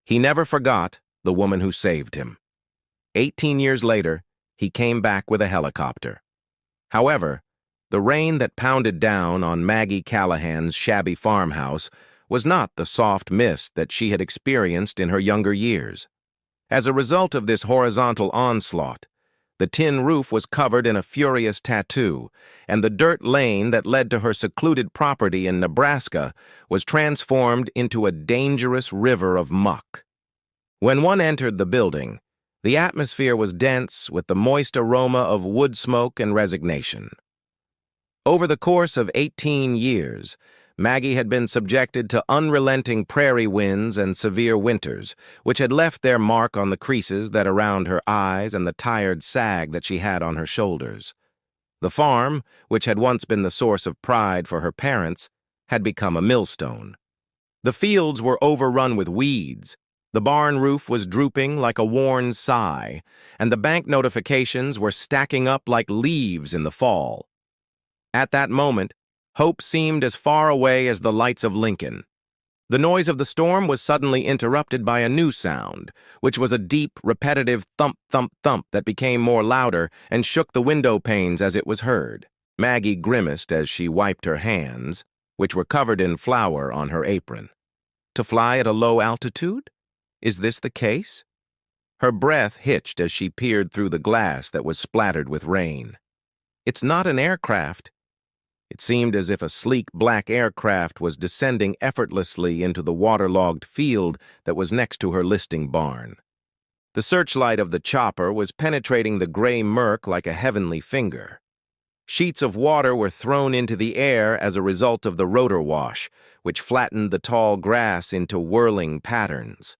He never forgot the woman who saved him. 18 years later, he came back with a helicopter. However, the rain that pounded down on Maggie Callahan's shabby farmhouse was not the soft mist that she had experienced in her younger years. As a result of this horizontal onslaught, the tin roof was covered in a furious tattoo, and the dirt lane that led to her secluded property in Nebraska was transformed into a dangerous river of muck. When one entered the building, the atmosphere was dense with the moist aroma of wood smoke and resignation. Over the course of 18 years, Maggie had been subjected to unrelenting prairie winds and severe winters, which had left their mark on the creases that around her eyes and the tired sag that she had on her shoulders. The farm, which had once been the source of pride for her parents, had become a millstone. The fields were overrun with weeds, the barn roof was drooping like a worn sigh, and the bank notifications were stacking up like leaves in the fall. At that moment, hope seemed as far away as the lights of Lincoln. The noise of the storm was suddenly interrupted by a new sound, which was a deep, repetitive thump, thump, thump that became more louder and shook the window panes as it was heard. Maggie grimaced as she wiped her hands, which were covered in flour on her apron. To fly at a low altitude? Is this the case? Her breath hitched as she peered through the glass that was splattered with rain. It's not an aircraft. It seemed as if a sleek black aircraft was descending effortlessly into the waterlogged field that was next to her listing barn. The searchlight of the chopper was penetrating the gray murk like a heavenly finger. Sheets of water were thrown into the air as a result of the rotor wash, which flattened the tall grass into whirling patterns.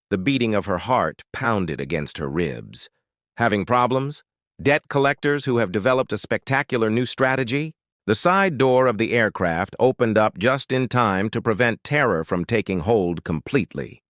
The beating of her heart pounded against her ribs. Having problems? Debt collectors who have developed a spectacular new strategy? The side door of the aircraft opened up just in time to prevent terror from taking hold completely.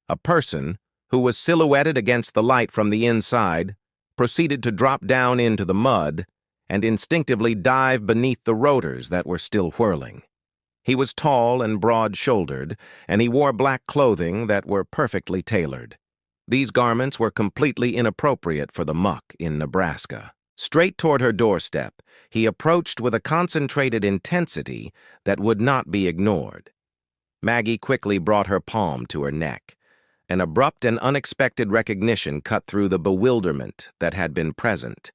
A person, who was silhouetted against the light from the inside, proceeded to drop down into the mud and instinctively dive beneath the rotors that were still whirling. He was tall and broad-shouldered, and he wore black clothing that were perfectly tailored. These garments were completely inappropriate for the muck in Nebraska. Straight toward her doorstep, he approached with a concentrated intensity that would not be ignored. Maggie quickly brought her palm to her neck. An abrupt and unexpected recognition cut through the bewilderment that had been present.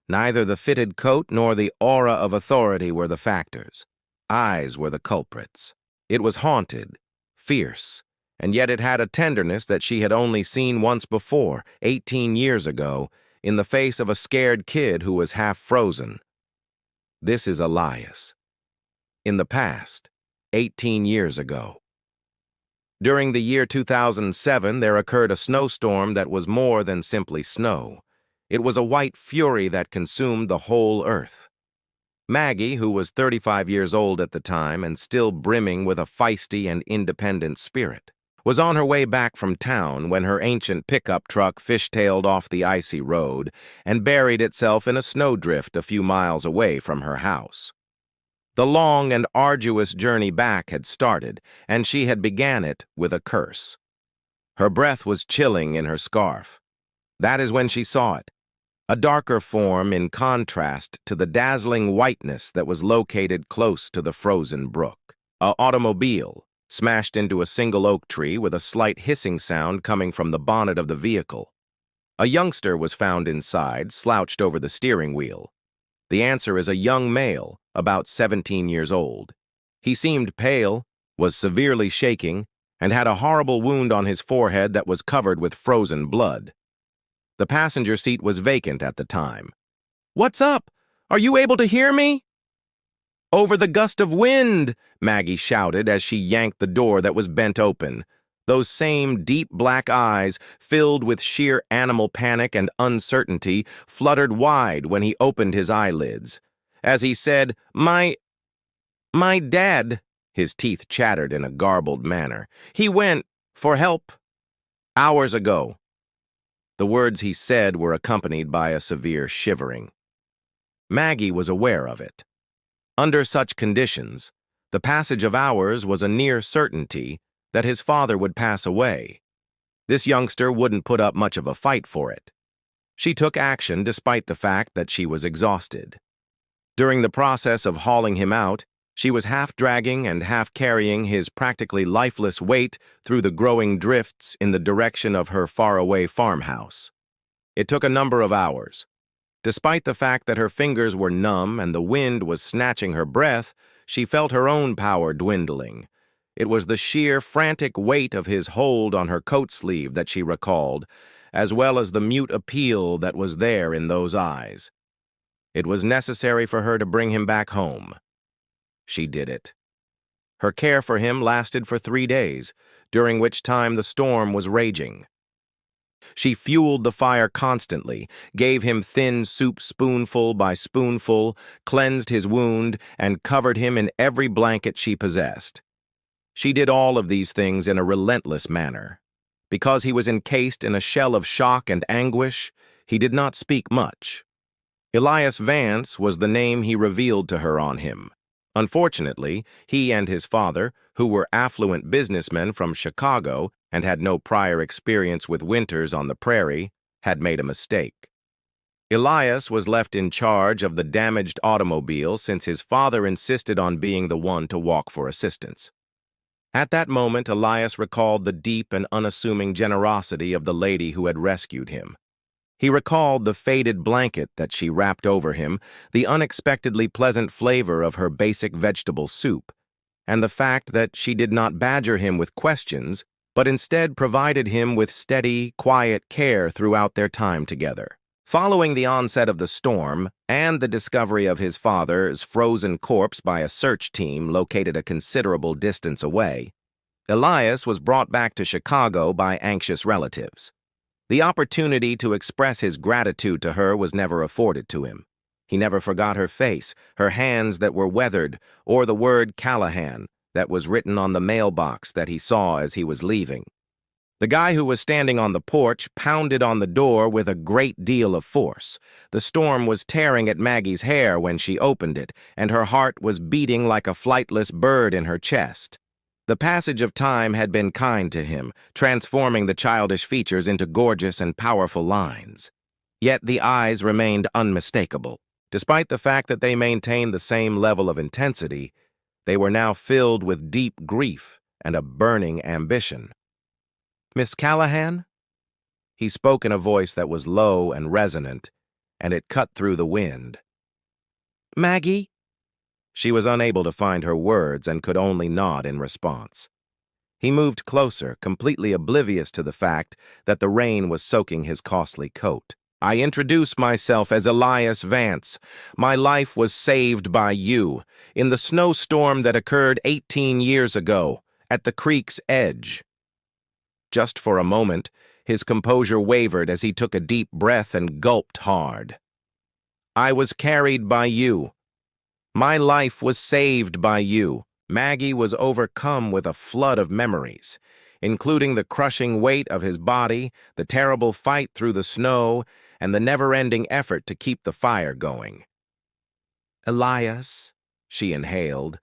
Neither the fitted coat nor the aura of authority were the factors. Eyes were the culprits. It was haunted, fierce, and yet it had a tenderness that she had only seen once before, 18 years ago, in the face of a scared kid who was half frozen. This is Elias. In the past, 18 years ago. During the year 2007, there occurred a snowstorm that was more than simply snow. It was a white fury that consumed the whole earth. Maggie, who was 35 years old at the time and still brimming with a feisty and independent spirit, was on her way back from town when her ancient pickup truck fishtailed off the icy road and buried itself in a snowdrift a few miles away from her house. The long and arduous journey back had started, and she had began it with a curse. Her breath was chilling in her scarf. That is when she saw it. A darker form in contrast to the dazzling whiteness that was located close to the frozen brook. An automobile smashed into a single oak tree with a slight hissing sound coming from the bonnet of the vehicle. A youngster was found inside, slouched over the steering wheel. The answer is a young male, about 17 years old. He seemed pale, was severely shaking, and had a horrible wound on his forehead that was covered with frozen blood. The passenger seat was vacant at the time. "What's up? Are you able to hear me?" "Over the gust of wind," Maggie shouted as she yanked the door that was bent open. Those same deep black eyes, filled with sheer animal panic and uncertainty, fluttered wide when he opened his eyelids. As he said, My dad," his teeth chattered in a garbled manner. "He went for help hours ago." The words he said were accompanied by a severe shivering. Maggie was aware of it. Under such conditions, the passage of hours was a near certainty that his father would pass away. This youngster wouldn't put up much of a fight for it. She took action despite the fact that she was exhausted. During the process of hauling him out, she was half dragging and half carrying his practically lifeless weight through the growing drifts in the direction of her faraway farmhouse. It took a number of hours. Despite the fact that her fingers were numb and the wind was snatching her breath, she felt her own power dwindling. It was the sheer, frantic weight of his hold on her coat sleeve that she recalled, as well as the mute appeal that was there in those eyes. It was necessary for her to bring him back home. She did it. Her care for him lasted for 3 days, during which time the storm was raging. She fueled the fire constantly, gave him thin soup spoonful by spoonful, cleansed his wound, and covered him in every blanket she possessed. She did all of these things in a relentless manner. Because he was encased in a shell of shock and anguish, he did not speak much. Elias Vance was the name he revealed to her on him. Unfortunately, he and his father, who were affluent businessmen from Chicago and had no prior experience with winters on the prairie, had made a mistake. Elias was left in charge of the damaged automobile since his father insisted on being the one to walk for assistance. At that moment, Elias recalled the deep and unassuming generosity of the lady who had rescued him. He recalled the faded blanket that she wrapped over him, the unexpectedly pleasant flavor of her basic vegetable soup, and the fact that she did not badger him with questions, but instead provided him with steady, quiet care throughout their time together. Following the onset of the storm and the discovery of his father's frozen corpse by a search team located a considerable distance away, Elias was brought back to Chicago by anxious relatives. The opportunity to express his gratitude to her was never afforded to him. He never forgot her face, her hands that were weathered, or the word Callahan that was written on the mailbox that he saw as he was leaving. The guy who was standing on the porch pounded on the door with a great deal of force. The storm was tearing at Maggie's hair when she opened it, and her heart was beating like a flightless bird in her chest. The passage of time had been kind to him, transforming the childish features into gorgeous and powerful lines. Yet the eyes remained unmistakable. Despite the fact that they maintained the same level of intensity, they were now filled with deep grief and a burning ambition. "Miss Callahan?" He spoke in a voice that was low and resonant, and it cut through the wind. "Maggie?" She was unable to find her words and could only nod in response. He moved closer, completely oblivious to the fact that the rain was soaking his costly coat. "I introduce myself as Elias Vance. My life was saved by you, in the snowstorm that occurred 18 years ago, at the creek's edge." Just for a moment, his composure wavered as he took a deep breath and gulped hard. "I was carried by you. My life was saved by you." Maggie was overcome with a flood of memories, including the crushing weight of his body, the terrible fight through the snow, and the never-ending effort to keep the fire going. "Elias," she inhaled,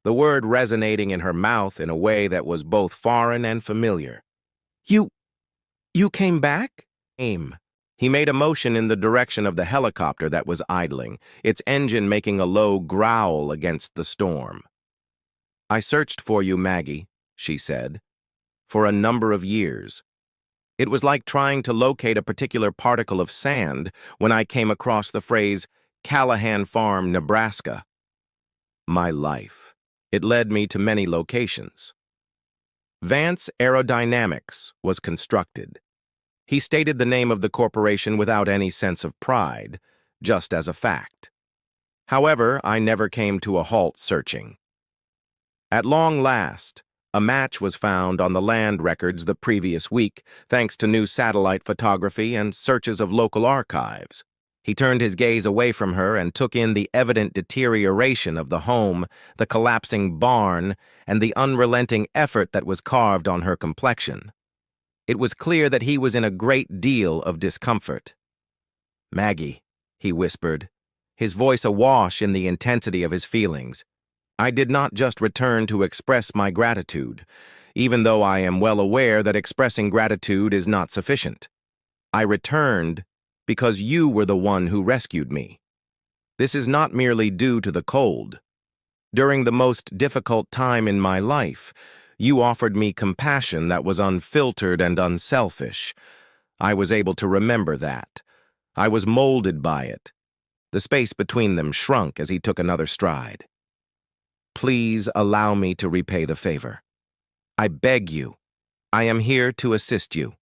the word resonating in her mouth in a way that was both foreign and familiar. You came back?" He made a motion in the direction of the helicopter that was idling, its engine making a low growl against the storm. "I searched for you, Maggie," she said, "for a number of years. It was like trying to locate a particular particle of sand when I came across the phrase, Callahan Farm, Nebraska. My life. It led me to many locations." Vance Aerodynamics was constructed. He stated the name of the corporation without any sense of pride, just as a fact. However, I never came to a halt searching. At long last, a match was found on the land records the previous week, thanks to new satellite photography and searches of local archives. He turned his gaze away from her and took in the evident deterioration of the home, the collapsing barn, and the unrelenting effort that was carved on her complexion. It was clear that he was in a great deal of discomfort. "Maggie," he whispered, his voice awash in the intensity of his feelings, "I did not just return to express my gratitude. even though I am well aware that expressing gratitude is not sufficient. I returned because you were the one who rescued me. This is not merely due to the cold. During the most difficult time in my life, you offered me compassion that was unfiltered and unselfish. I was able to remember that. I was molded by it. The space between them shrunk as he took another stride. Please allow me to repay the favor. I beg you. I am here to assist you.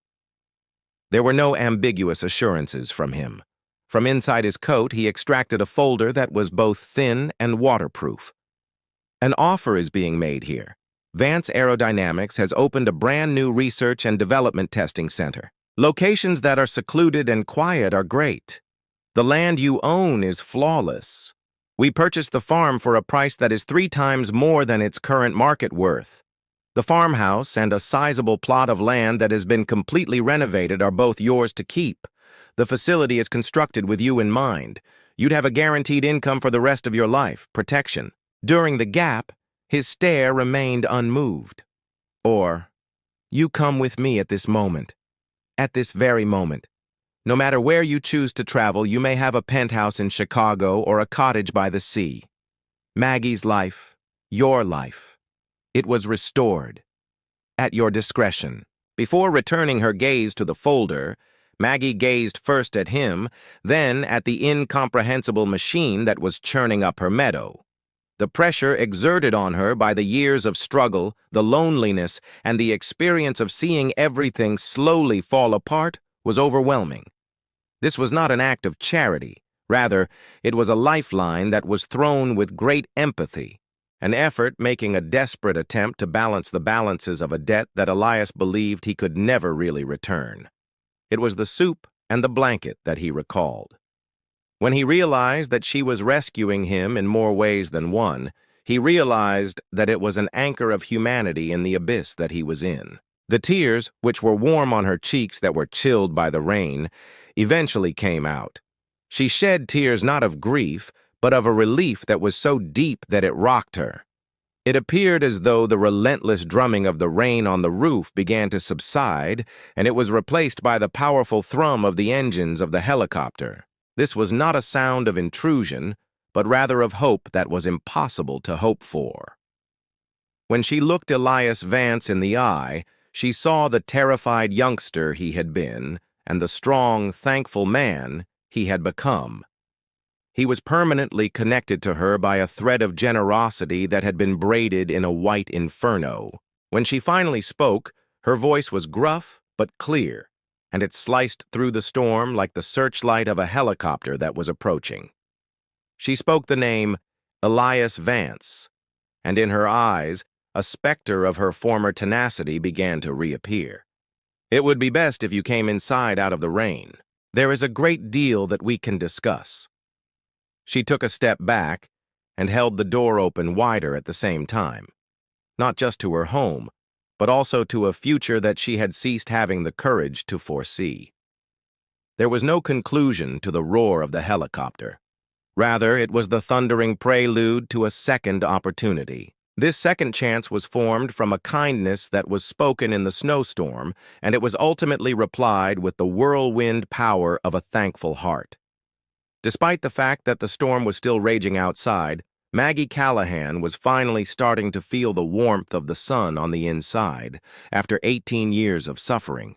There were no ambiguous assurances from him. From inside his coat, he extracted a folder that was both thin and waterproof. An offer is being made here. Vance Aerodynamics has opened a brand new research and development testing center. Locations that are secluded and quiet are great. The land you own is flawless. We purchased the farm for a price that is 3 times more than its current market worth. The farmhouse and a sizable plot of land that has been completely renovated are both yours to keep. The facility is constructed with you in mind. You'd have a guaranteed income for the rest of your life, protection. During the gap, his stare remained unmoved. Or, you come with me at this moment. At this very moment. No matter where you choose to travel, you may have a penthouse in Chicago or a cottage by the sea. Maggie's life, your life. It was restored. At your discretion. Before returning her gaze to the folder, Maggie gazed first at him, then at the incomprehensible machine that was churning up her meadow. The pressure exerted on her by the years of struggle, the loneliness, and the experience of seeing everything slowly fall apart was overwhelming. This was not an act of charity. Rather, it was a lifeline that was thrown with great empathy, an effort making a desperate attempt to balance the balances of a debt that Elias believed he could never really return. It was the soup and the blanket that he recalled. When he realized that she was rescuing him in more ways than one, he realized that it was an anchor of humanity in the abyss that he was in. The tears, which were warm on her cheeks that were chilled by the rain, eventually came out. She shed tears not of grief, but of a relief that was so deep that it rocked her. It appeared as though the relentless drumming of the rain on the roof began to subside, and it was replaced by the powerful thrum of the engines of the helicopter. This was not a sound of intrusion, but rather of hope that was impossible to hope for. When she looked Elias Vance in the eye, she saw the terrified youngster he had been and the strong, thankful man he had become. He was permanently connected to her by a thread of generosity that had been braided in a white inferno. When she finally spoke, her voice was gruff but clear, and it sliced through the storm like the searchlight of a helicopter that was approaching. She spoke the name Elias Vance, and in her eyes, a specter of her former tenacity began to reappear. It would be best if you came inside out of the rain. There is a great deal that we can discuss. She took a step back and held the door open wider at the same time, not just to her home, but also to a future that she had ceased having the courage to foresee. There was no conclusion to the roar of the helicopter. Rather, it was the thundering prelude to a second opportunity. This second chance was formed from a kindness that was spoken in the snowstorm, and it was ultimately replied with the whirlwind power of a thankful heart. Despite the fact that the storm was still raging outside, Maggie Callahan was finally starting to feel the warmth of the sun on the inside after 18 years of suffering.